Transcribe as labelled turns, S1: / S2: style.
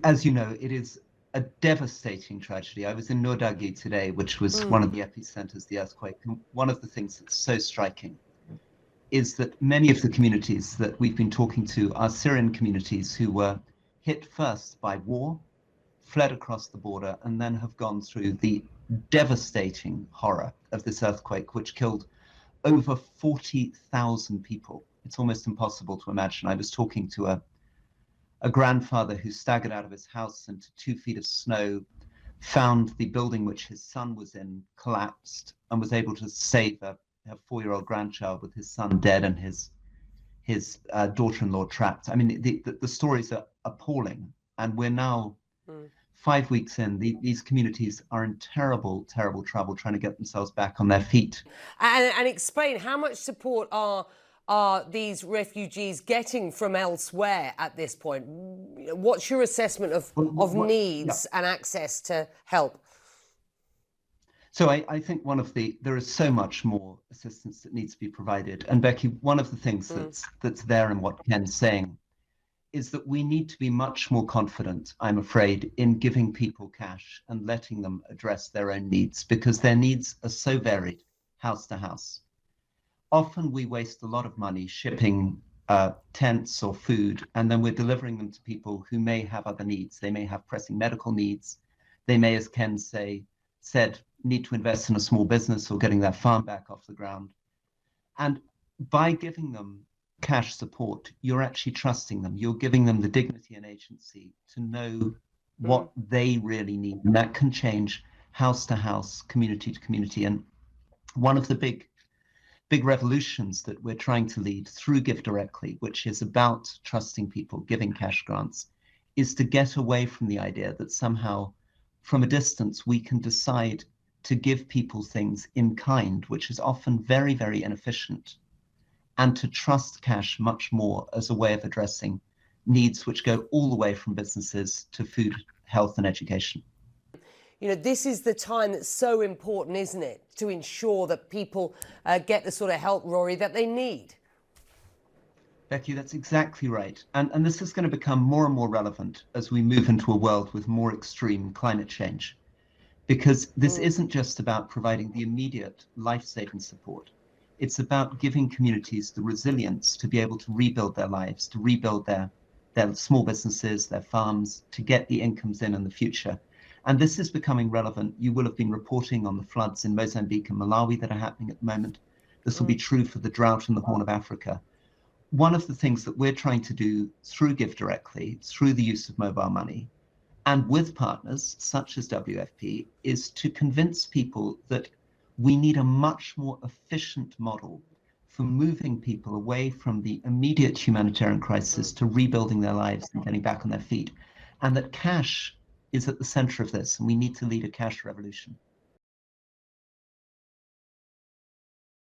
S1: As you know, it is a devastating tragedy. I was in Nordagi today, which was one of the epicenters of the earthquake. And one of the things that's so striking is that many of the communities that we've been talking to are Syrian communities who were hit first by war, fled across the border, and then have gone through the devastating horror of this earthquake, which killed over 40,000 people. It's almost impossible to imagine. I was talking to a grandfather who staggered out of his house into 2 feet of snow, found the building which his son was in collapsed, and was able to save a 4-year-old grandchild with his son dead and his daughter-in-law trapped. I mean, the stories are appalling, and we're now 5 weeks in. These communities are in terrible, terrible trouble trying to get themselves back on their feet.
S2: And explain, how much support are these refugees getting from elsewhere at this point? What's your assessment of needs and access to help?
S1: So I think there is so much more assistance that needs to be provided. And Becky, one of the things that's there in what Ken's saying is that we need to be much more confident, I'm afraid, in giving people cash and letting them address their own needs, because their needs are so varied, house to house. Often we waste a lot of money shipping tents or food, and then we're delivering them to people who may have other needs. They may have pressing medical needs. They may, as Ken said, need to invest in a small business or getting their farm back off the ground. And by giving them cash support, you're actually trusting them. You're giving them the dignity and agency to know what they really need. And that can change house to house, community to community. And one of the big revolutions that we're trying to lead through GiveDirectly, which is about trusting people, giving cash grants, is to get away from the idea that somehow from a distance we can decide to give people things in kind, which is often very, very inefficient, and to trust cash much more as a way of addressing needs which go all the way from businesses to food, health, and education.
S2: You know, this is the time that's so important, isn't it, to ensure that people get the sort of help, Rory, that they need?
S1: Becky, that's exactly right. And this is going to become more and more relevant as we move into a world with more extreme climate change, because this isn't just about providing the immediate life-saving support. It's about giving communities the resilience to be able to rebuild their lives, to rebuild their small businesses, their farms, to get the incomes in the future. And this is becoming relevant. You will have been reporting on the floods in Mozambique and Malawi that are happening at the moment. This will be true for the drought in the Horn of Africa. One of the things that we're trying to do through GiveDirectly, through the use of mobile money, and with partners such as WFP, is to convince people that we need a much more efficient model for moving people away from the immediate humanitarian crisis to rebuilding their lives and getting back on their feet, and that cash is at the center of this, and we need to lead a cash revolution.